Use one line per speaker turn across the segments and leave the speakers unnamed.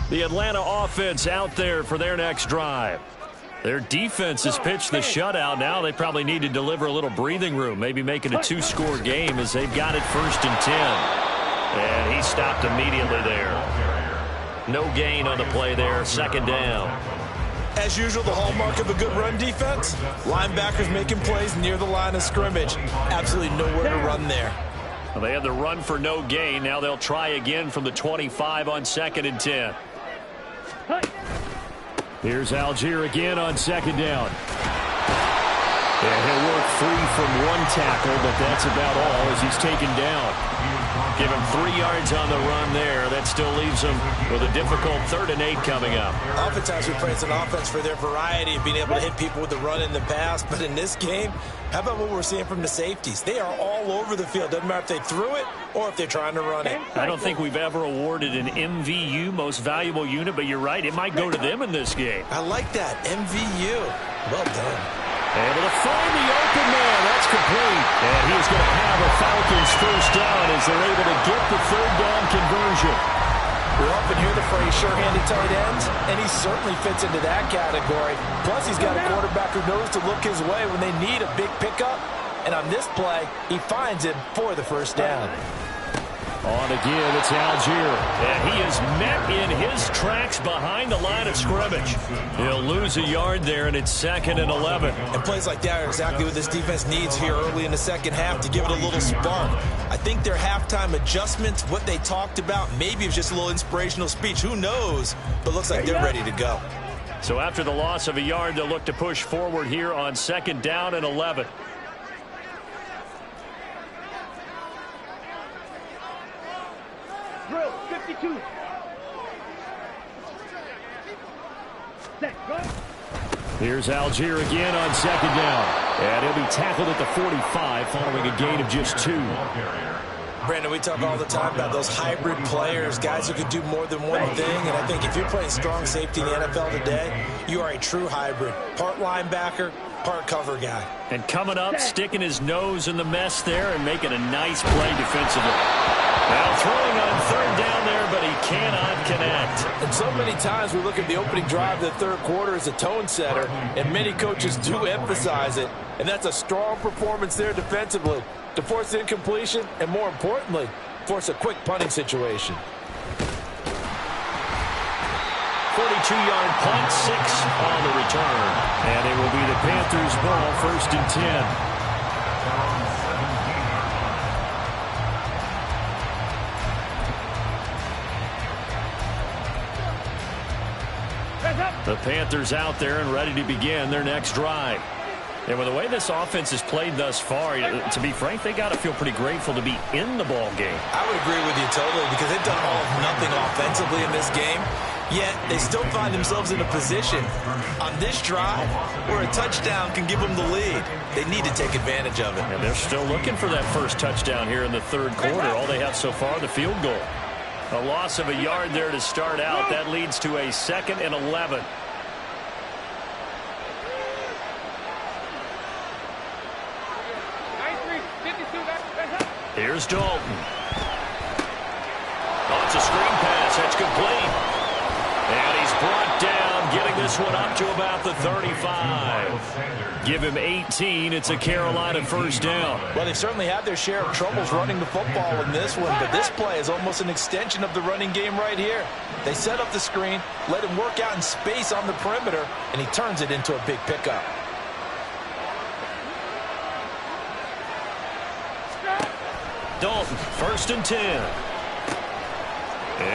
The Atlanta offense out there for their next drive. Their defense has pitched the shutout. Now they probably need to deliver a little breathing room, maybe make it a two-score game as they've got it 1st and 10. And he stopped immediately there. No gain on the play there, 2nd down.
As usual, the hallmark of a good run defense, linebackers making plays near the line of scrimmage. Absolutely nowhere to run there.
Well, they had the run for no gain. Now they'll try again from the 25 on 2nd and 10. Here's Algier again on 2nd down. And he'll work free from one tackle, but that's about all as he's taken down. Give him 3 yards on the run there. That still leaves him with a difficult 3rd and 8 coming up.
Oftentimes we praise an offense for their variety of being able to hit people with the run in the past. But in this game, how about what we're seeing from the safeties? They are all over the field. Doesn't matter if they threw it or if they're trying to run it.
I don't think we've ever awarded an MVU, most valuable unit, but you're right. It might go to them in this game.
I like that. MVU. Well done.
Able to find the open man. That's complete. And he's going to have a Falcons 1st down as they're able to get the 3rd down conversion.
We often hear the phrase sure-handed tight ends, and he certainly fits into that category. Plus, he's got a quarterback who knows to look his way when they need a big pickup. And on this play, he finds him for the 1st down.
On again, it's Algier. And he is met in his tracks behind the line of scrimmage. He'll lose a yard there, and it's 2nd and 11.
And plays like that are exactly what this defense needs here early in the 2nd half to give it a little spark. I think their halftime adjustments, what they talked about, maybe it's just a little inspirational speech. Who knows? But looks like they're ready to go.
So after the loss of a yard, they'll look to push forward here on 2nd down and 11.
Drill 52. Set, go.
Here's Algier again on 2nd down. And he'll be tackled at the 45 following a gain of just 2.
Brandon, we talk all the time about those hybrid players, guys who can do more than one thing. And I think if you're playing strong safety in the NFL today, you are a true hybrid. Part linebacker, part cover guy.
And coming up, sticking his nose in the mess there and making a nice play defensively. Now throwing on 3rd down there, but he cannot connect.
And so many times we look at the opening drive of the 3rd quarter as a tone setter, and many coaches do emphasize it. And that's a strong performance there defensively to force incompletion and, more importantly, force a quick punting situation.
42-yard punt, 6 on the return. And it will be the Panthers' ball, 1st and 10. The Panthers out there and ready to begin their next drive. And with the way this offense has played thus far, to be frank, they got to feel pretty grateful to be in the ball game.
I would agree with you totally because they've done all of nothing offensively in this game, yet they still find themselves in a position on this drive where a touchdown can give them the lead. They need to take advantage of it.
And they're still looking for that first touchdown here in the 3rd quarter. All they have so far, the field goal. A loss of a yard there to start out. That leads to a 2nd and 11. Here's Dalton. Oh, it's a screen pass. That's complete. And he's brought down, getting this one up to about the 35. Give him 18. It's a Carolina 1st down.
Well, they've certainly had their share of troubles running the football in this one, but this play is almost an extension of the running game right here. They set up the screen, let him work out in space on the perimeter, and he turns it into a big pickup.
Dalton, 1st and 10.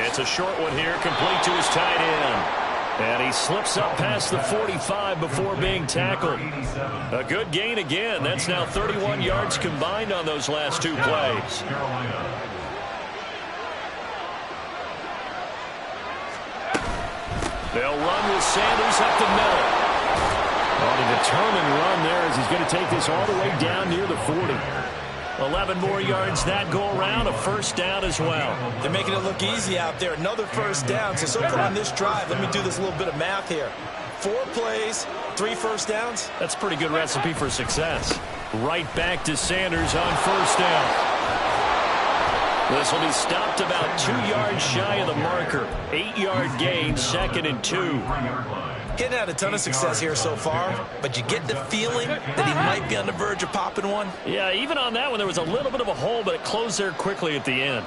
It's a short one here, complete to his tight end. And he slips up past the 45 before being tackled. A good gain again. That's now 31 yards combined on those last 2 plays. They'll run with Sanders up the middle. On a determined run there as he's going to take this all the way down near the 40. 11 more yards that go around, a 1st down as well.
They're making it look easy out there. Another 1st down. So far on this drive, let me do this little bit of math here. 4 plays, 3 1st downs.
That's a pretty good recipe for success. Right back to Sanders on 1st down. This will be stopped about 2 yards shy of the marker. 8-yard gain, 2nd and 2.
Getting had a ton of success here so far, but you get the feeling that he might be on the verge of popping one.
Yeah, even on that one, there was a little bit of a hole, but it closed there quickly at the end.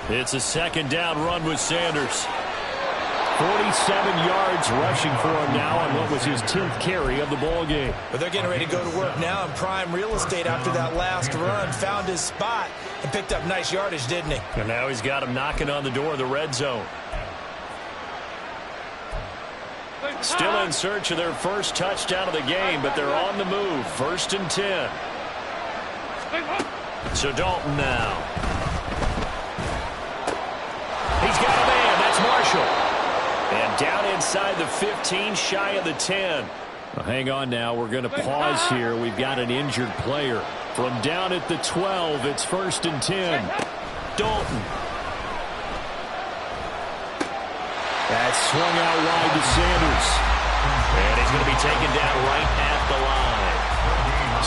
It's a 2nd down run with Sanders. 47 yards rushing for him now on what was his 10th carry of the ball game.
But they're getting ready to go to work now in prime real estate after that last run. Found his spot and picked up nice yardage, didn't he?
And now he's got him knocking on the door of the red zone. Still in search of their first touchdown of the game, but they're on the move. 1st and 10. So Dalton now. He's got a man. That's Marshall. And down inside the 15, shy of the 10. Well, hang on now. We're going to pause here. We've got an injured player. From down at the 12, it's 1st and 10. Dalton. That's swung out wide to Sanders. And he's going to be taken down right at the line.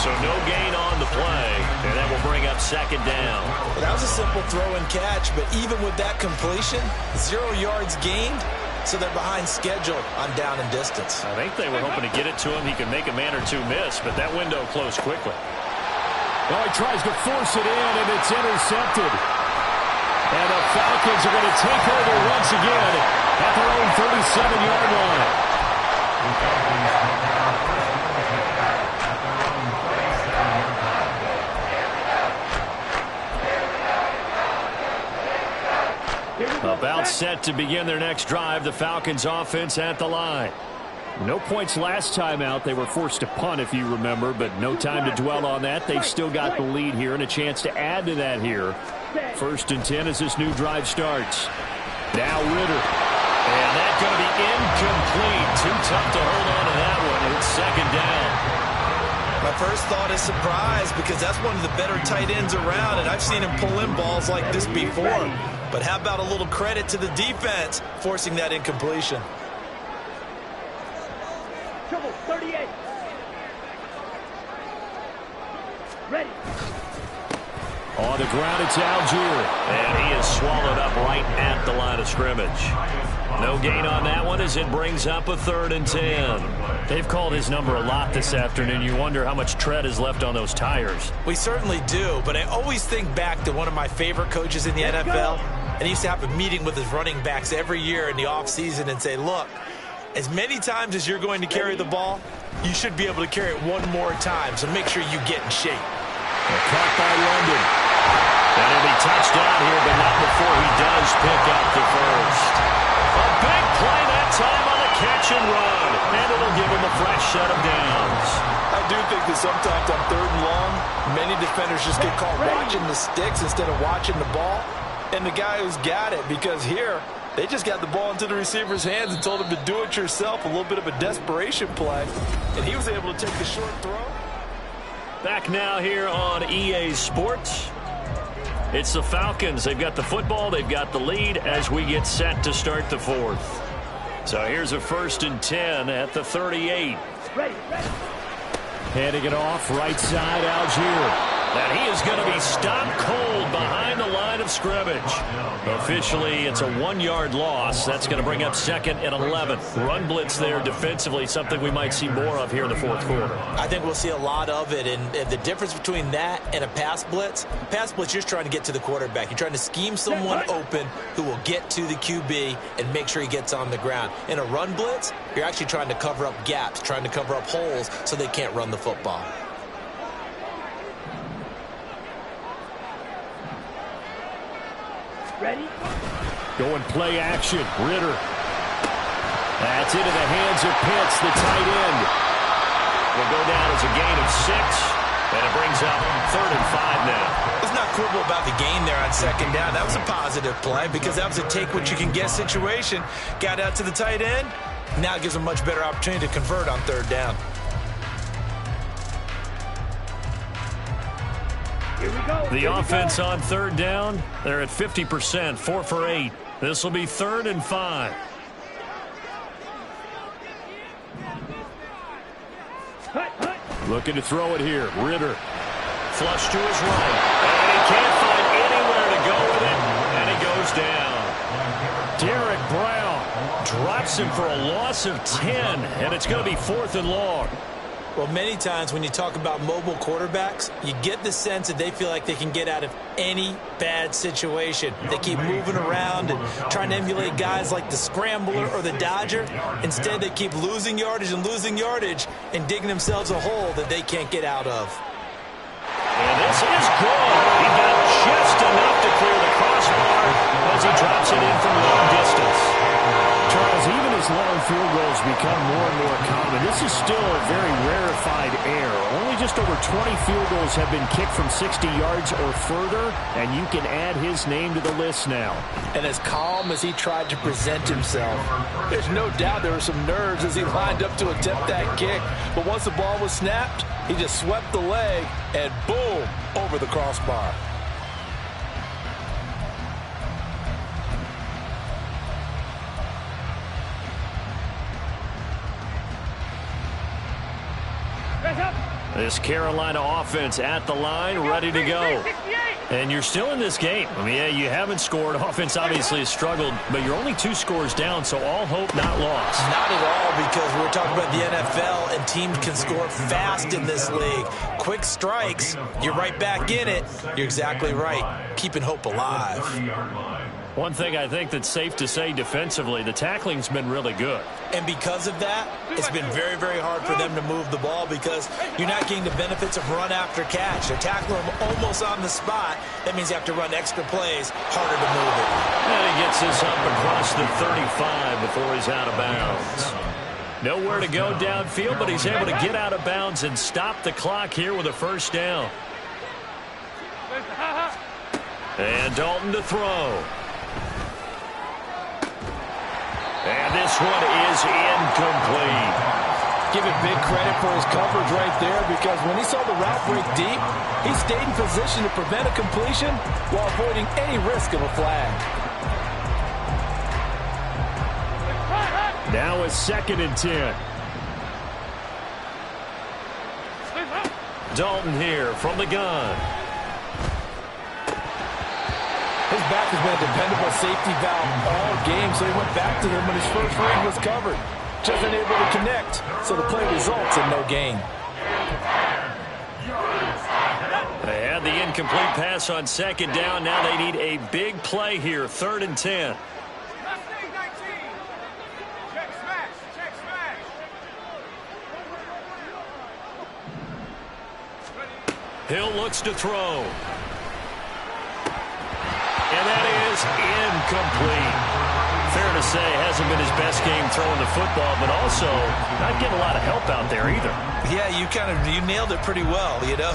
So no gain on the play, and that will bring up 2nd down.
Well, that was a simple throw and catch, but even with that completion, 0 yards gained. So they're behind schedule on down and distance.
I think they were hoping to get it to him. He could make a man or two miss, but that window closed quickly.
Well, he tries to force it in, and it's intercepted. And the Falcons are going to take over once again at their own 37-yard line.
About set to begin their next drive, the Falcons offense at the line. No points last time out. They were forced to punt, if you remember, but no time to dwell on that. They've still got the lead here and a chance to add to that here. 1st and 10 as this new drive starts. Now Ritter. And that's going to be incomplete. Too tough to hold on to that one. It's 2nd down.
My first thought is surprise because that's one of the better tight ends around, and I've seen him pull in balls like this before. But how about a little credit to the defense forcing that incompletion?
Trouble 38. Ready.
On the ground, it's Algier. And he is swallowed up right at the line of scrimmage. No gain on that one as it brings up a 3rd and 10. They've called his number a lot this afternoon. You wonder how much tread is left on those tires.
We certainly do, but I always think back to one of my favorite coaches in the NFL. And he used to have a meeting with his running backs every year in the offseason and say, look, as many times as you're going to carry the ball, you should be able to carry it one more time, so make sure you get in shape.
Caught by London. And he'll be touched down here, but not before he does pick up the first. A big play that time on the catch and run. And it'll give him a fresh set of downs.
I do think that sometimes on 3rd and long, many defenders just get caught watching the sticks instead of watching the ball. And the guy who's got it, because here, they just got the ball into the receiver's hands and told him to do it yourself, a little bit of a desperation play. And he was able to take the short throw.
Back now here on EA Sports. It's the Falcons. They've got the football. They've got the lead as we get set to start the 4th. So here's a 1st and 10 at the 38.
Ready.
Handing it off, right side, Algier.
And he is going to be stopped cold behind the line of scrimmage. Officially, it's a 1-yard loss. That's going to bring up 2nd and 11. Run blitz there defensively, something we might see more of here in the 4th quarter.
I think we'll see a lot of it, and the difference between that and a pass blitz, you're just trying to get to the quarterback. You're trying to scheme someone open who will get to the QB and make sure he gets on the ground. In a run blitz, you're actually trying to cover up gaps, trying to cover up holes so they can't run the football.
Ready?
Going play action. Ritter. That's into the hands of Pitts, the tight end.
Will go down as a gain of 6, and it brings up 3rd and 5 now.
Let's not quibble about the gain there on 2nd down. That was a positive play because that was a take-what-you-can-get situation. Got out to the tight end. Now it gives a much better opportunity to convert on 3rd down.
Here we go.
The offense on 3rd down, they're at 50%, 4 for 8. This will be 3rd and 5.
Looking to throw it here. Ritter.
Flush to his right. And he can't find anywhere to go with it. And he goes down. Derek Brown drops him for a loss of 10. And it's going to be 4th and long.
Well, many times when you talk about mobile quarterbacks, you get the sense that they feel like they can get out of any bad situation. They keep moving around and trying to emulate guys like the Scrambler or the Dodger. Instead, they keep losing yardage and digging themselves a hole that they can't get out of.
And this is good. He got just enough to clear the crossbar as he drops it in from long distance.
Charles, even as long field goals become more and more common, this is still a very rarefied air. Only just over 20 field goals have been kicked from 60 yards or further, and you can add his name to the list now.
And as calm as he tried to present himself, there's no doubt there were some nerves as he lined up to attempt that kick. But once the ball was snapped, he just swept the leg and boom, over the crossbar.
This Carolina offense at the line, ready to go. And you're still in this game. I mean, yeah, you haven't scored. Offense obviously has struggled, but you're only 2 scores down, so all hope not lost.
Not at all, because we're talking about the NFL, and teams can score fast in this league. Quick strikes, you're right back in it. You're exactly right. Keeping hope alive.
One thing I think that's safe to say defensively, the tackling's been really good.
And because of that, it's been very, very hard for them to move the ball because you're not getting the benefits of run after catch. They're tackling them almost on the spot. That means you have to run extra plays, harder to move it.
And he gets this up across the 35 before he's out of bounds. Nowhere to go downfield, but he's able to get out of bounds and stop the clock here with a first down. And Dalton to throw. And this one is incomplete.
Give it big credit for his coverage right there because when he saw the route break deep, he stayed in position to prevent a completion while avoiding any risk of a flag.
Now a 2nd and 10.
Dalton here from the gun.
His back has been a dependable safety valve all game, so he went back to him when his first read was covered. Just unable to connect, so the play results in no gain.
They had the incomplete pass on 2nd down. Now they need a big play here, 3rd and 10. Hill looks to throw. And that is incomplete. Fair to say, hasn't been his best game throwing the football, but also not getting a lot of help out there either.
Yeah, you nailed it pretty well, you know.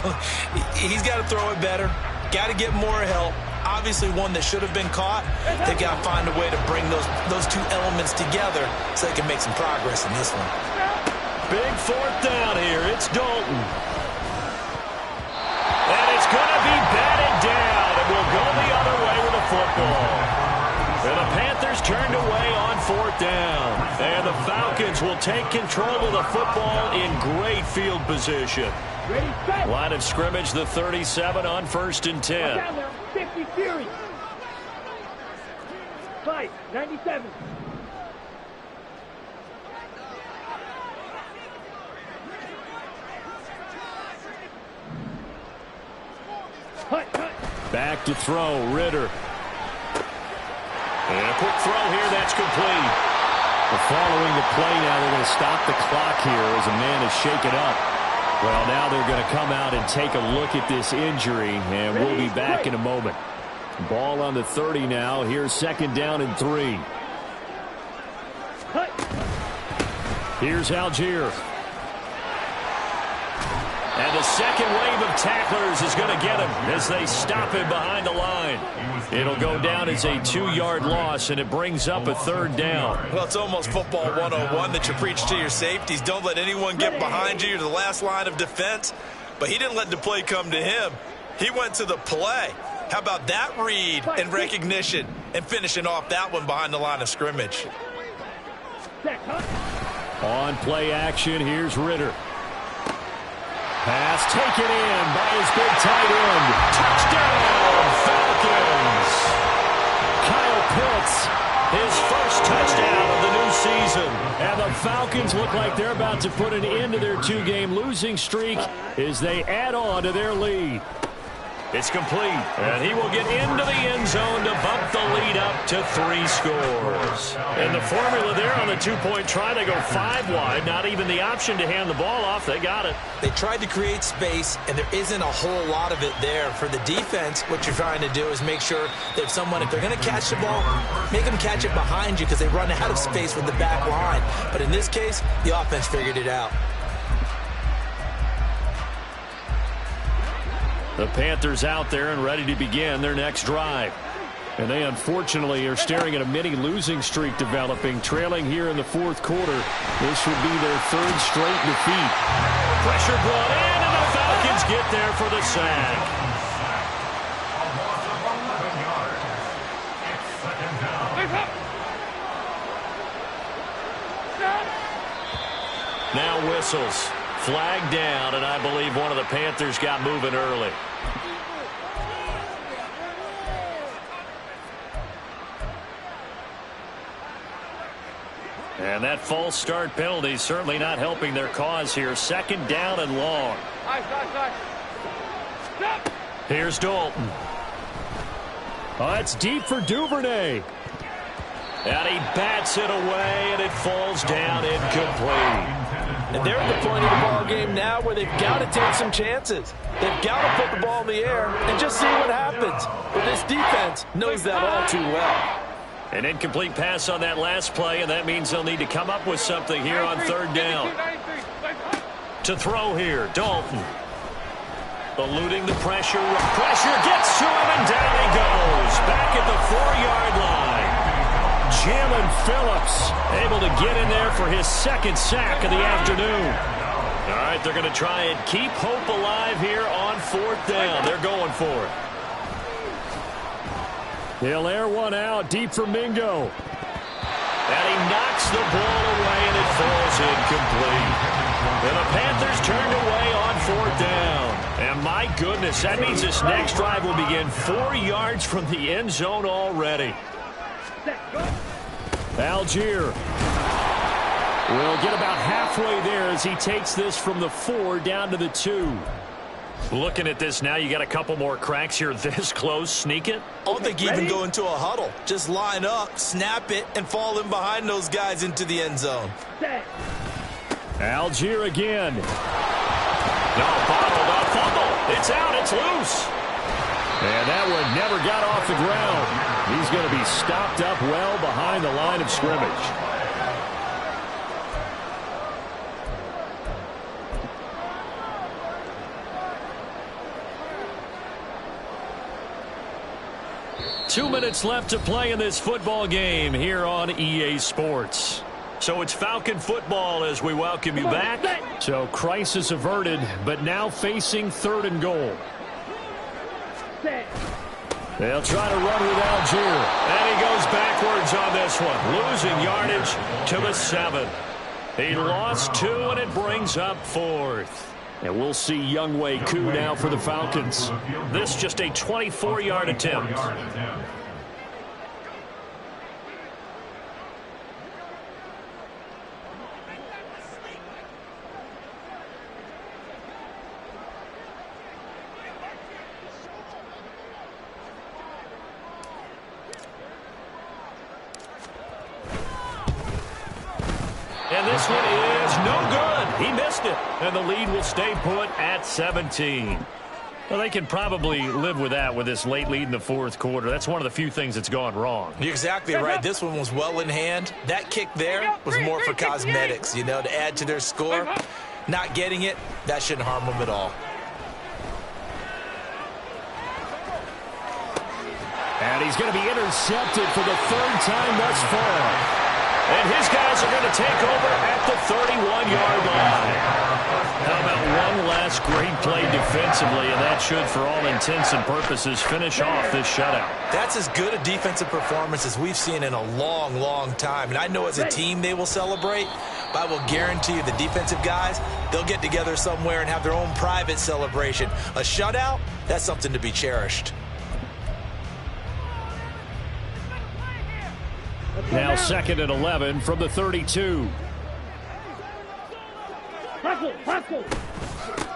He's got to throw it better, got to get more help. Obviously one that should have been caught. They've got to find a way to bring those 2 elements together so they can make some progress in this one.
Big 4th down here. It's Dalton. And it's going to be batted down. It will go the other way with the football. And the Panthers turned away on 4th down. And the Falcons will take control of the football in great field position. Line of scrimmage, the 37 on 1st and 10.
Down there, 50 series. Fight, 97.
Back to throw, Ritter.
And a quick throw here, that's complete.
Well, following the play now, they're going to stop the clock here as a man is shaken up. Well, now they're going to come out and take a look at this injury, and we'll be back in a moment. Ball on the 30 now. Here's 2nd down and 3. Here's Algier.
And the second wave of tacklers is going to get him as they stop him behind the line. It'll go down as a 2-yard loss, and it brings up a 3rd down.
Well, it's almost football 101 that you preach to your safeties. Don't let anyone get behind you. You're the last line of defense. But he didn't let the play come to him. He went to the play. How about that read and recognition and finishing off that one behind the line of scrimmage?
On play action, here's Ritter. Pass taken in by his big tight end.
Touchdown, Falcons!
Kyle Pitts,
His first touchdown of the new season.
and the Falcons look like they're about to put an end to their two-game losing streak as they add on to their lead.
It's complete, and he will get into the end zone to bump the lead up to 3 scores. And the formula there on the two-point try, they go 5 wide, not even the option to hand the ball off. They got it.
They tried to create space, and there isn't a whole lot of it there. For the defense, what you're trying to do is make sure that if they're going to catch the ball, make them catch it behind you because they run out of space with the back line. But in this case, the offense figured it out.
The Panthers out there and ready to begin their next drive. And they unfortunately are staring at a mini losing streak developing, trailing here in the fourth quarter. This would be their 3rd straight defeat.
Pressure brought in, and the Falcons get there for the sack. Now whistles. Flag down, and I believe one of the Panthers got moving early. And that false start penalty certainly not helping their cause here. 2nd down and long. Here's Dalton.
Oh, it's deep for Duvernay.
And he bats it away, and it falls down incomplete.
And they're at the point of the ball game now where they've got to take some chances. They've got to put the ball in the air and just see what happens. But this defense knows that all too well.
An incomplete pass on that last play, and that means they'll need to come up with something here on 3rd down. To throw here, Dalton. Eluding the pressure. Pressure gets to him, and down he goes. Back at the 4-yard line.
Jalen Phillips able to get in there for his 2nd sack of the afternoon.
All right, they're going to try and keep hope alive here on 4th down. They're going for it.
He'll air one out deep for Mingo.
And he knocks the ball away, and it falls incomplete. And the Panthers turned away on 4th down. And my goodness, that means this next drive will begin 4 yards from the end zone already.
Algier will get about halfway there as he takes this from the 4 down to the 2.
Looking at this now, you got a couple more cracks here this close. Sneak it.
I don't think you even go into a huddle. Just line up, snap it, and fall in behind those guys into the end zone.
Algier again.
No, bottled up, fumble. It's out, it's loose.
And that one never got off the ground. He's going to be stopped up well behind the line of scrimmage.
Two minutes left to play in this football game here on EA Sports. So it's Falcon football as we welcome you back.
So crisis averted, but now facing 3rd and goal. They'll try to run with Algier.
And he goes backwards on this one, losing yardage to the 7. He lost 2, and it brings up 4th.
And we'll see Younghoe Koo now for the Falcons.
This just a 24-yard attempt. And this one is no good. He missed it. And the lead will stay put at 17. Well, they can probably live with that with this late lead in the 4th quarter. That's one of the few things that's gone wrong.
You're exactly right. This one was well in hand. That kick there was more for cosmetics, you know, to add to their score. Not getting it, that shouldn't harm them at all.
And he's going to be intercepted for the 3rd time thus far.
And his guys are going to take over at the 31-yard line. How about one last great play defensively, and that should, for all intents and purposes, finish off this shutout.
That's as good a defensive performance as we've seen in a long, long time. And I know as a team they will celebrate, but I will guarantee you the defensive guys, they'll get together somewhere and have their own private celebration. A shutout, that's something to be cherished.
Now 2nd and 11 from the 32.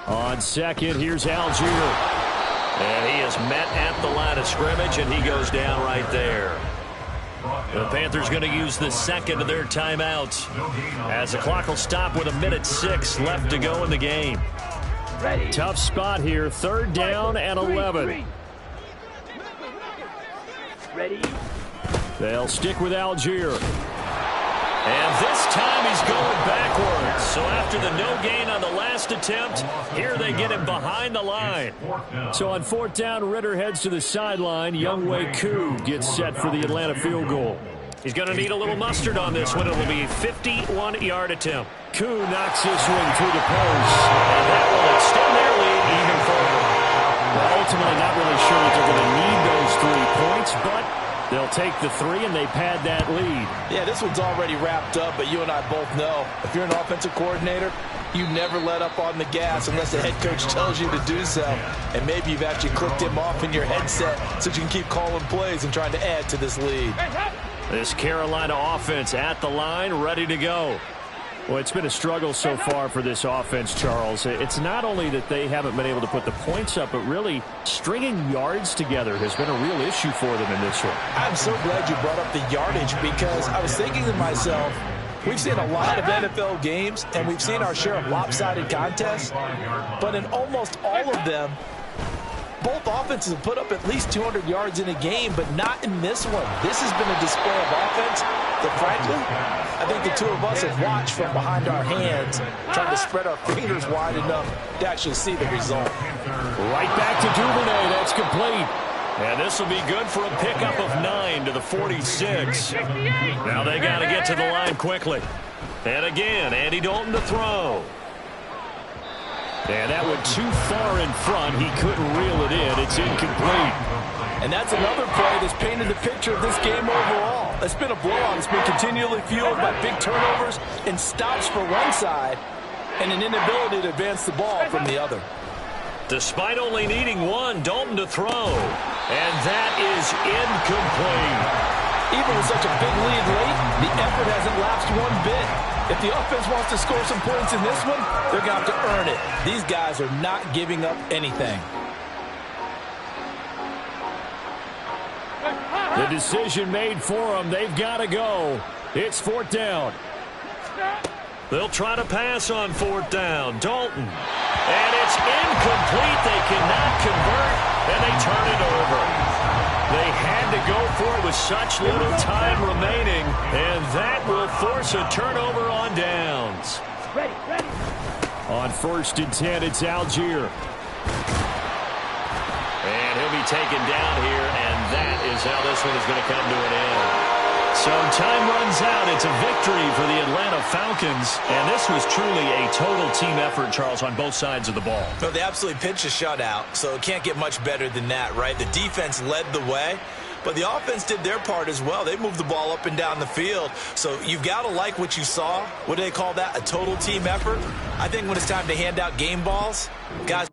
On second, here's Algier.
And he is met at the line of scrimmage, and he goes down right there. The Panthers going to use the second of their timeouts as the clock will stop with 1:06 left to go in the game.
Tough spot here, 3rd down and 11.
Ready?
They'll stick with Algier.
And this time he's going backwards. So after the no gain on the last attempt, here they get him behind the line.
So on 4th down, Ritter heads to the sideline. Younghoe Koo gets set for the Atlanta field goal.
He's going to need a little mustard on this one. It will be a 51-yard attempt.
Koo knocks this one through the post.
And that will extend their lead even further.
Well, ultimately, not really sure that they're going to need those 3 points, but they'll take the 3 and they pad that lead.
Yeah, this one's already wrapped up, but you and I both know if you're an offensive coordinator, you never let up on the gas unless the head coach tells you to do so. And maybe you've actually clicked him off in your headset so you can keep calling plays and trying to add to this lead.
This Carolina offense at the line, ready to go.
Well, it's been a struggle so far for this offense, Charles. It's not only that they haven't been able to put the points up, but really stringing yards together has been a real issue for them in this one.
I'm so glad you brought up the yardage because I was thinking to myself, we've seen a lot of NFL games and we've seen our share of lopsided contests, but in almost all of them, both offenses have put up at least 200 yards in a game, but not in this one. This has been a display of offense that, frankly, I think the two of us have watched from behind our hands, trying to spread our fingers wide enough to actually see the result.
Right back to Duvernay. That's complete.
And this will be good for a pickup of 9 to the 46. Now they got to get to the line quickly. And again, Andy Dalton to throw.
And that went too far in front. He couldn't reel it in. It's incomplete.
And that's another play that's painted the picture of this game overall. It's been a blowout. It's been continually fueled by big turnovers and stops for one side and an inability to advance the ball from the other.
Despite only needing 1, Dalton to throw. And that is incomplete.
Even with such a big lead late, the effort hasn't lapsed one bit. If the offense wants to score some points in this one, they're going to have to earn it. These guys are not giving up anything.
The decision made for them. They've got to go. It's 4th down.
They'll try to pass on 4th down. Dalton. And it's incomplete. They cannot convert, and they turn it over. They had to go for it with such little time remaining, and that will force a turnover on downs.
Ready.
On 1st and 10, it's Algier.
And he'll be taken down here, and that is how this one is going to come to an end. So time runs out. It's a victory for the Atlanta Falcons, and this was truly a total team effort, Charles, on both sides of the ball.
No, they absolutely pitched a shutout, so it can't get much better than that, right? The defense led the way, but the offense did their part as well. They moved the ball up and down the field, so you've got to like what you saw. What do they call that? A total team effort? I think when it's time to hand out game balls, guys...